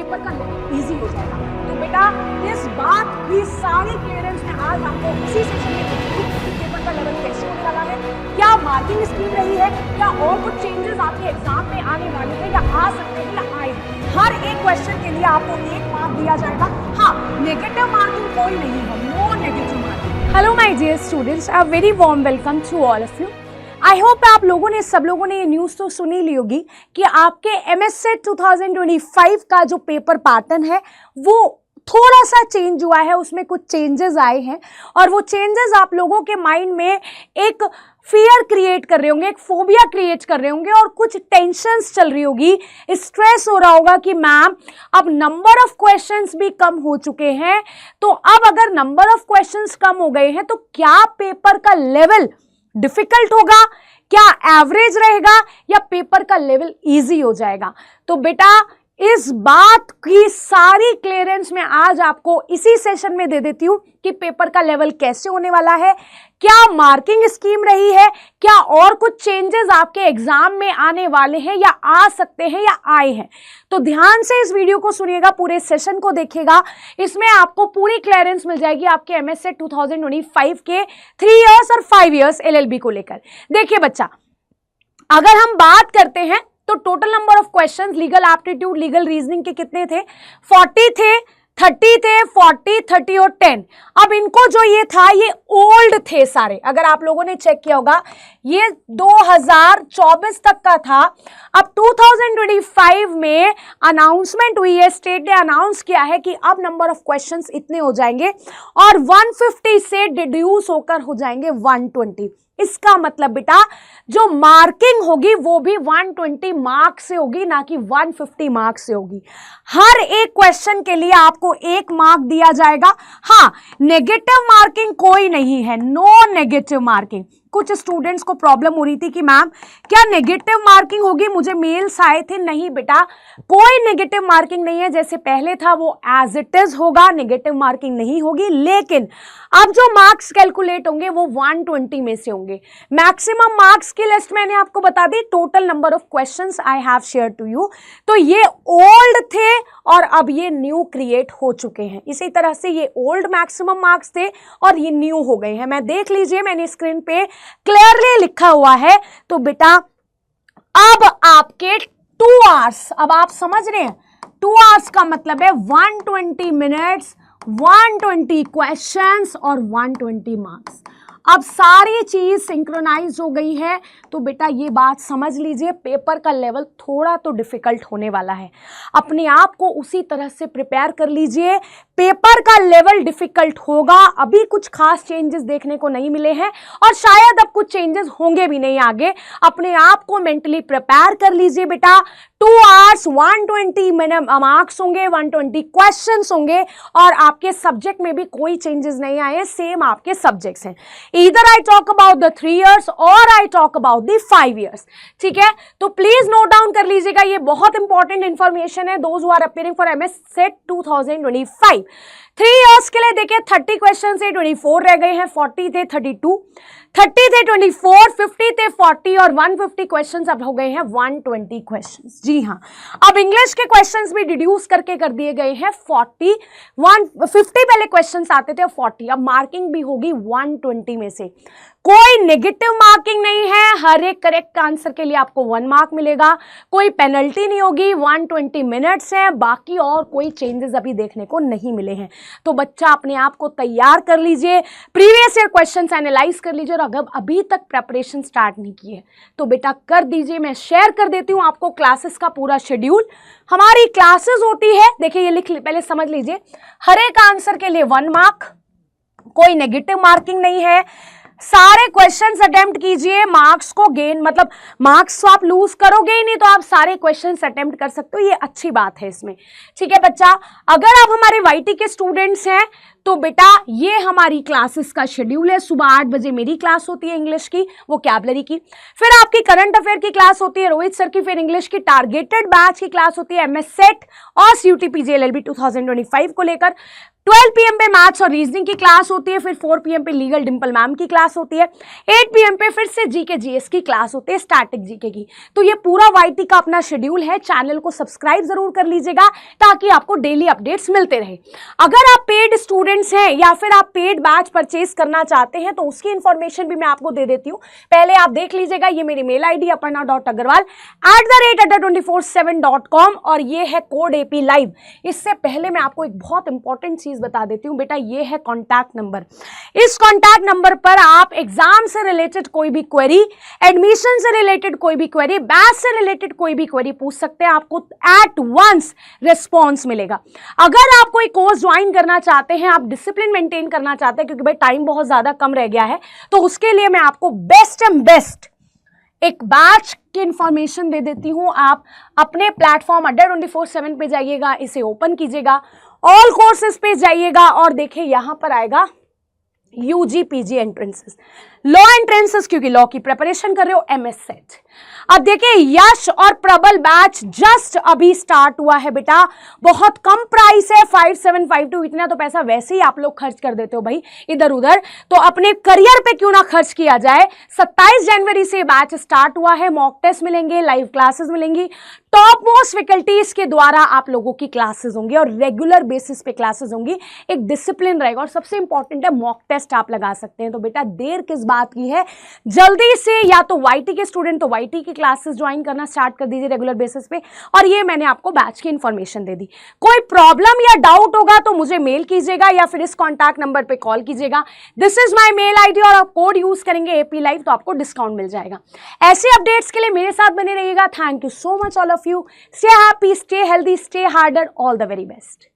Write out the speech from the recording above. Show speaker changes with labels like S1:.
S1: Paper का level easy हो जाएगा। तो बेटा इस बात की सारी क्लियरेंस में आज आपको इसी सेशन में पेपर का लेवल कैसे होने वाला है, क्या मार्किंग स्कीम रही है, क्या और कुछ चेंजेस आपके एग्जाम में आने वाले हैं या आ सकते हैं या आए हैं। हर एक क्वेश्चन के लिए आपको 1 मार्क दिया जाएगा। हाँ, नेगेटिव मार्किंग कोई नहीं है, no negative marking. Hello my dear students, a very warm welcome to all of you. I hope आप लोगों ने, सब लोगों ने ये न्यूज़ तो सुनी ली होगी कि आपके एमएससेट 2025 का जो पेपर पैटर्न है वो थोड़ा सा चेंज हुआ है, उसमें कुछ चेंजेस आए हैं और वो चेंजेस आप लोगों के माइंड में एक फियर क्रिएट कर रहे होंगे, एक फोबिया क्रिएट कर रहे होंगे और कुछ टेंशन्स चल रही होगी, स्ट्रेस हो रहा होगा कि मैम अब नंबर ऑफ क्वेश्चंस भी कम हो चुके हैं, तो अब अगर नंबर ऑफ क्वेश्चंस कम हो गए हैं तो क्या पेपर का लेवल डिफिकल्ट होगा, क्या एवरेज रहेगा या पेपर का लेवल इजी हो जाएगा। तो बेटा इस बात की सारी क्लियरेंस मैं आज आपको इसी सेशन में दे देती हूं कि पेपर का लेवल कैसे होने वाला है, क्या मार्किंग स्कीम रही है, क्या और कुछ चेंजेस आपके एग्जाम में आने वाले हैं या आ सकते हैं या आए हैं। तो ध्यान से इस वीडियो को सुनिएगा, पूरे सेशन को देखिएगा, इसमें आपको पूरी क्लियरेंस मिल जाएगी आपके एमएससेट 2025 के 3 इयर्स और 5 इयर्स एलएलबी को लेकर। देखिए बच्चा, अगर हम बात करते हैं तो total number of questions legal aptitude, legal reasoning के कितने थे, 40 थे, 30 थे, 40, 30 और 10। अब इनको जो ये था ये ओल्ड थे सारे, अगर आप लोगों ने चेक किया होगा ये 2024 तक का था। अब 2025 में अनाउंसमेंट हुई है, स्टेट ने अनाउंस किया है कि अब नंबर ऑफ क्वेश्चंस इतने हो जाएंगे और 150 से डिड्यूस होकर हो जाएंगे 120। इसका मतलब बेटा जो मार्किंग होगी वो भी 120 मार्क्स से होगी, ना कि 150 मार्क्स से होगी। हर एक क्वेश्चन के लिए आपको 1 मार्क दिया जाएगा। हाँ, नेगेटिव मार्किंग कोई नहीं है, नो नेगेटिव मार्किंग। कुछ स्टूडेंट्स को प्रॉब्लम हो रही थी कि मैम क्या नेगेटिव मार्किंग होगी, मुझे मेल्स आए थे। नहीं बेटा, कोई नेगेटिव मार्किंग नहीं है, जैसे पहले था वो एज इट इज होगा, नेगेटिव मार्किंग नहीं होगी। लेकिन अब जो मार्क्स कैलकुलेट होंगे वो 120 में से होंगे। मैक्सिमम मार्क्स की लिस्ट मैंने आपको बता दी, total number of questions I have share to you. तो ये ओल्ड थे और अब ये न्यू क्रिएट हो चुके हैं। इसी तरह से ये ओल्ड मैक्सिमम मार्क्स थे और ये न्यू हो गए हैं। मैं देख लीजिए, मैंने स्क्रीन पे क्लियरली लिखा हुआ है। तो बेटा अब आपके 2 आवर्स, अब आप समझ रहे हैं 2 आवर्स का मतलब है 120 मिनट्स, 120 क्वेश्चंस और 120 मार्क्स। अब सारी चीज सिंक्रोनाइज हो गई है। तो बेटा ये बात समझ लीजिए, पेपर का लेवल थोड़ा तो डिफिकल्ट होने वाला है। अपने आप को उसी तरह से प्रिपेयर कर लीजिए, पेपर का लेवल डिफिकल्ट होगा। अभी कुछ खास चेंजेस देखने को नहीं मिले हैं और शायद अब कुछ चेंजेस होंगे भी नहीं आगे। अपने आप को मेंटली प्रिपेयर कर लीजिए बेटा। 2 आवर्स, 120 मार्क्स होंगे, 120 क्वेश्चंस होंगे और आपके सब्जेक्ट में भी कोई चेंजेस नहीं आए, सेम आपके सब्जेक्ट्स हैं। Either I talk about the 3 years or I talk about the 5 years। ठीक है, तो प्लीज नोट डाउन कर लीजिएगा, ये बहुत इंपॉर्टेंट इंफॉर्मेशन है। Those who are appearing for MSCET 2025 3 years के लिए देखिए 30 क्वेश्चन से 24 रह गए हैं, 40 थे 32, 30 थे 24, 50 थे 40 और 150 क्वेश्चंस अब हो गए हैं 120 क्वेश्चंस। जी हाँ, अब इंग्लिश के क्वेश्चंस भी डिड्यूस करके कर दिए गए हैं 40, 150 पहले क्वेश्चंस आते थे 40, अब मार्किंग भी होगी 120 में से। कोई नेगेटिव मार्किंग नहीं है, हर एक करेक्ट आंसर के लिए आपको 1 मार्क मिलेगा, कोई पेनल्टी नहीं होगी, 120 मिनट्स है, बाकी और कोई चेंजेस अभी देखने को नहीं मिले हैं। तो बच्चा अपने आप को तैयार कर लीजिए, प्रीवियस ईयर क्वेश्चंस एनालाइज कर लीजिए और अगर अभी तक प्रेपरेशन स्टार्ट नहीं की है तो बेटा कर दीजिए। मैं शेयर कर देती हूँ आपको क्लासेस का पूरा शेड्यूल। हमारी क्लासेस होती है, देखिए ये लिख पहले समझ लीजिए, हर एक आंसर के लिए 1 मार्क, कोई नेगेटिव मार्किंग नहीं है। सारे क्वेश्चंस अटेम्प्ट कीजिए, मार्क्स को गेन, मतलब मार्क्स तो आप लूज करोगे ही नहीं, तो आप सारे क्वेश्चंस अटेम्प्ट कर सकते हो, ये अच्छी बात है इसमें। ठीक है बच्चा, अगर आप हमारे वाईटी के स्टूडेंट्स हैं तो बेटा ये हमारी क्लासेस का शेड्यूल है। सुबह 8 बजे मेरी क्लास होती है इंग्लिश की, वोकैबुलरी की। फिर आपकी करंट अफेयर की क्लास होती है रोहित सर की। फिर इंग्लिश की टारगेटेड बैच की क्लास होती है एमएस सेट और सीयूटीपी जेएलएलबी 2025 को लेकर। 12 PM पे मैथ्स और रीजनिंग की क्लास होती है। फिर 4 PM पे लीगल डिंपल मैम की क्लास होती है। 8 PM पे फिर से जीके जीएस की क्लास होती है, स्टैटिक जीके की। तो ये पूरा वाईटी का अपना शेड्यूल है। चैनल को सब्सक्राइब जरूर कर लीजिएगा ताकि आपको डेली अपडेट्स मिलते रहे। अगर आप पेड स्टूडेंट्स हैं या फिर आप पेड बैच परचेज करना चाहते हैं तो उसकी इंफॉर्मेशन भी मैं आपको दे देती हूँ। पहले आप देख लीजिएगा, ये मेरी मेल आईडी aparna.agarwal@247.com और ये है कोड एपी लाइव। इससे पहले मैं आपको एक बहुत इंपॉर्टेंट चीज बता देती हूं बेटा, ये है कॉन्टैक्ट नंबर। इस कॉन्टैक्ट नंबर पर आप एग्जाम से रिलेटेड कोई भी क्वेरी, एडमिशन से रिलेटेड कोई भी क्वेरी, बैच से रिलेटेड कोई भी क्वेरी पूछ सकते हैं। आपको एट वंस रिस्पॉन्स मिलेगा। अगर आप कोई कोर्स ज्वाइन करना चाहते हैं, आप डिसिप्लिन मेंटेन करना चाहते हैं क्योंकि भाई टाइम बहुत ज्यादा कम रह गया है, तो उसके लिए मैं आपको बेस्ट एंड बेस्ट एक बैच की इंफॉर्मेशन दे देती हूं। आप अपने प्लेटफॉर्म अड्डा 24/7 पे जाइएगा, इसे ओपन कीजिएगा, ऑल कोर्सेज पे जाइएगा और देखिए यहां पर आएगा UG PG entrances, law entrances क्योंकि लॉ की प्रिपरेशन कर रहे हो, एमएस सेट। अब देखिए यश और प्रबल बैच जस्ट अभी स्टार्ट हुआ है बेटा। बहुत कम प्राइस है 5752। इतना तो पैसा वैसे ही आप लोग खर्च कर देते हो भाई इधर उधर, तो अपने करियर पे क्यों ना खर्च किया जाए। 27 जनवरी से बैच स्टार्ट हुआ है। मॉक टेस्ट मिलेंगे, लाइव क्लासेस मिलेंगी, टॉप मोस्ट फैकल्टीज के द्वारा आप लोगों की क्लासेस होंगी और रेगुलर बेसिस पे क्लासेस होंगी। एक डिसिप्लिन रहेगा और सबसे इंपॉर्टेंट है मॉक टेस्ट आप लगा सकते हैं। तो बेटा देर किस बात की है, जल्दी से या तो वाईटी के स्टूडेंट तो वाईटी की क्लासेस ज्वाइन करना स्टार्ट कर दीजिए रेगुलर बेसिस पे। और ये मैंने आपको बैच की इंफॉर्मेशन दे दी। कोई प्रॉब्लम या डाउट होगा तो मुझे मेल कीजिएगा या फिर इस कॉन्टैक्ट नंबर पे कॉल कीजिएगा। This is my mail ID और आप कोड यूज करेंगे एपी लाइव तो आपको डिस्काउंट मिल जाएगा। ऐसे अपडेट्स के लिए मेरे साथ बने रहिएगा। Thank you so much all of you. Stay happy, stay healthy, stay harder. All the very best.